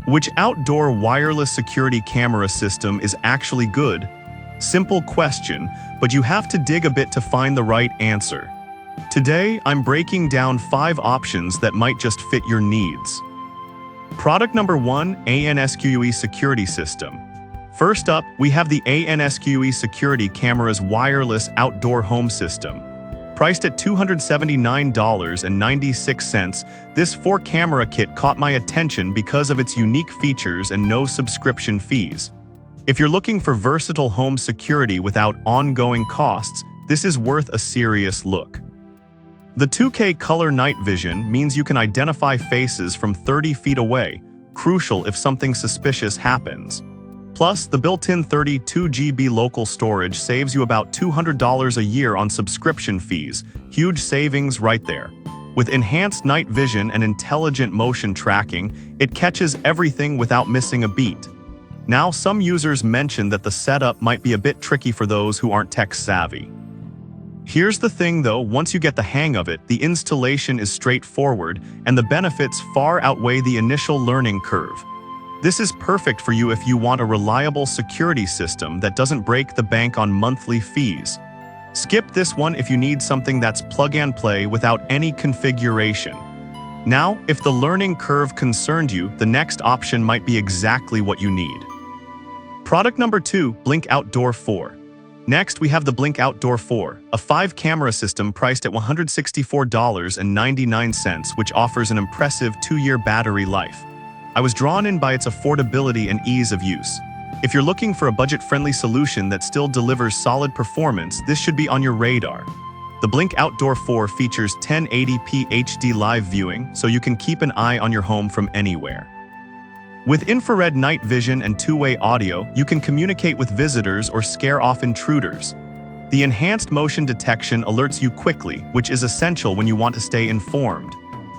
Which outdoor wireless security camera system is actually good? Simple question, but you have to dig a bit to find the right answer. Today, I'm breaking down 5 options that might just fit your needs. Product number 1, ANSQUE Security System. First up, we have the ANSQUE Security Camera's wireless outdoor home system. Priced at $279.96, this 4-camera kit caught my attention because of its unique features and no subscription fees. If you're looking for versatile home security without ongoing costs, this is worth a serious look. The 2K color night vision means you can identify faces from 30 feet away, crucial if something suspicious happens. Plus, the built-in 32 GB local storage saves you about $200 a year on subscription fees, huge savings right there. With enhanced night vision and intelligent motion tracking, it catches everything without missing a beat. Now, some users mention that the setup might be a bit tricky for those who aren't tech-savvy. Here's the thing though, once you get the hang of it, the installation is straightforward, and the benefits far outweigh the initial learning curve. This is perfect for you if you want a reliable security system that doesn't break the bank on monthly fees. Skip this one if you need something that's plug and play without any configuration. Now, if the learning curve concerned you, the next option might be exactly what you need. Product number 2, Blink Outdoor 4. Next, we have the Blink Outdoor 4, a 5-camera system priced at $164.99, which offers an impressive 2-year battery life. I was drawn in by its affordability and ease of use. If you're looking for a budget-friendly solution that still delivers solid performance, this should be on your radar. The Blink Outdoor 4 features 1080p HD live viewing, so you can keep an eye on your home from anywhere. With infrared night vision and 2-way audio, you can communicate with visitors or scare off intruders. The enhanced motion detection alerts you quickly, which is essential when you want to stay informed.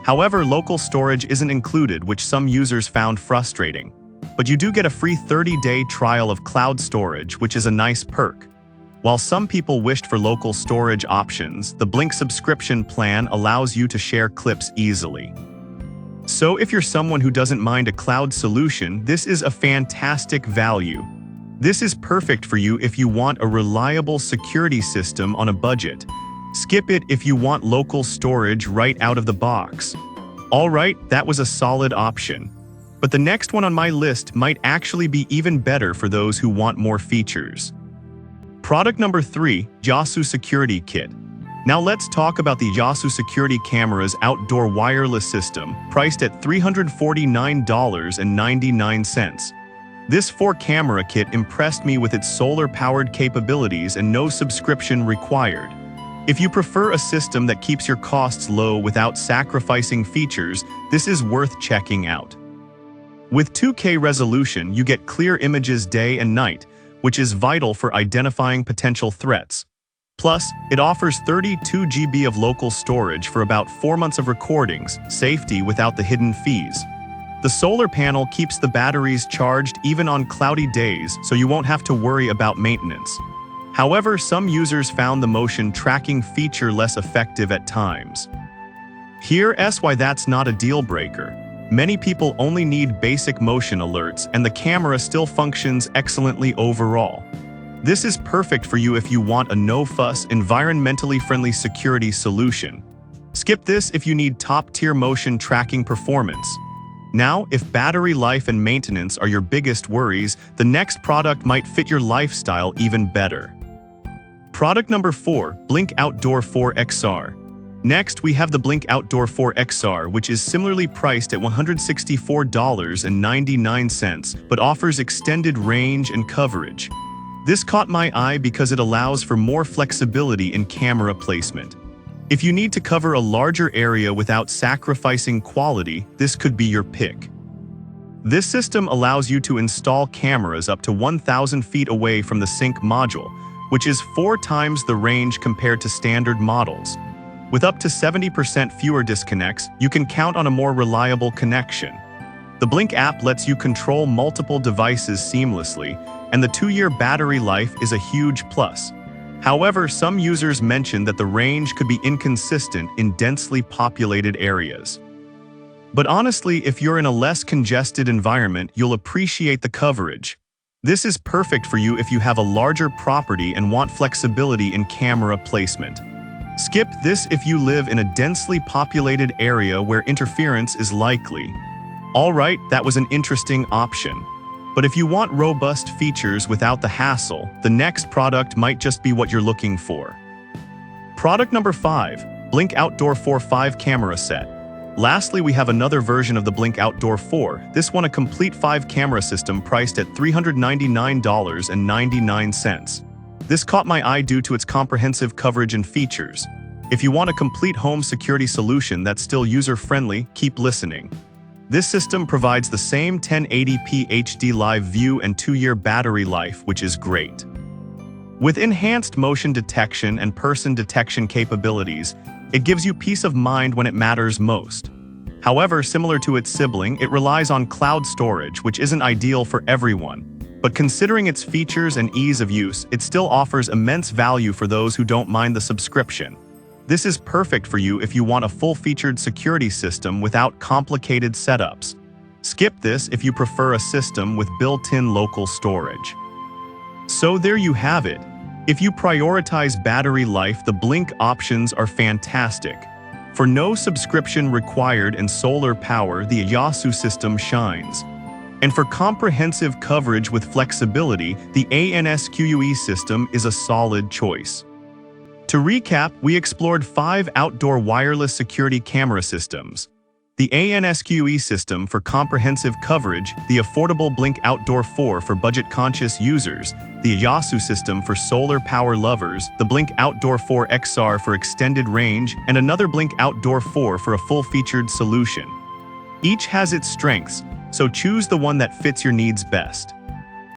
However, local storage isn't included, which some users found frustrating. But you do get a free 30-day trial of cloud storage, which is a nice perk. While some people wished for local storage options, the Blink subscription plan allows you to share clips easily. So if you're someone who doesn't mind a cloud solution, this is a fantastic value. This is perfect for you if you want a reliable security system on a budget. Skip it if you want local storage right out of the box. Alright, that was a solid option. But the next one on my list might actually be even better for those who want more features. Product number 3, Yasu Security Kit. Now let's talk about the Yasu Security Camera's outdoor wireless system, priced at $349.99. This 4-camera kit impressed me with its solar-powered capabilities and no subscription required. If you prefer a system that keeps your costs low without sacrificing features, this is worth checking out. With 2K resolution, you get clear images day and night, which is vital for identifying potential threats. Plus, it offers 32 GB of local storage for about 4 months of recordings, safety without the hidden fees. The solar panel keeps the batteries charged even on cloudy days, so you won't have to worry about maintenance. However, some users found the motion tracking feature less effective at times. Here's why that's not a deal breaker. Many people only need basic motion alerts, and the camera still functions excellently overall. This is perfect for you if you want a no-fuss, environmentally friendly security solution. Skip this if you need top-tier motion tracking performance. Now, if battery life and maintenance are your biggest worries, the next product might fit your lifestyle even better. Product number 4, Blink Outdoor 4 XR. Next, we have the Blink Outdoor 4 XR, which is similarly priced at $164.99, but offers extended range and coverage. This caught my eye because it allows for more flexibility in camera placement. If you need to cover a larger area without sacrificing quality, this could be your pick. This system allows you to install cameras up to 1,000 feet away from the sync module, which is 4 times the range compared to standard models. With up to 70% fewer disconnects, you can count on a more reliable connection. The Blink app lets you control multiple devices seamlessly, and the 2-year battery life is a huge plus. However, some users mention that the range could be inconsistent in densely populated areas. But honestly, if you're in a less congested environment, you'll appreciate the coverage. This is perfect for you if you have a larger property and want flexibility in camera placement. Skip this if you live in a densely populated area where interference is likely. Alright, that was an interesting option. But if you want robust features without the hassle, the next product might just be what you're looking for. Product number 5, Blink Outdoor 4 5 Camera Set. Lastly, we have another version of the Blink Outdoor 4, this one a complete 5-camera system priced at $399.99. This caught my eye due to its comprehensive coverage and features. If you want a complete home security solution that's still user-friendly, keep listening. This system provides the same 1080p HD live view and 2-year battery life, which is great. With enhanced motion detection and person detection capabilities, it gives you peace of mind when it matters most. However, similar to its sibling, it relies on cloud storage, which isn't ideal for everyone. But considering its features and ease of use, it still offers immense value for those who don't mind the subscription. This is perfect for you if you want a full-featured security system without complicated setups. Skip this if you prefer a system with built-in local storage. So there you have it. If you prioritize battery life, the Blink options are fantastic. For no subscription required and solar power, the Yasu system shines. And for comprehensive coverage with flexibility, the ANSQUE system is a solid choice. To recap, we explored 5 outdoor wireless security camera systems. The ANSQUE system for comprehensive coverage, the affordable Blink Outdoor 4 for budget-conscious users, the Yasu system for solar power lovers, the Blink Outdoor 4 XR for extended range, and another Blink Outdoor 4 for a full-featured solution. Each has its strengths, so choose the one that fits your needs best.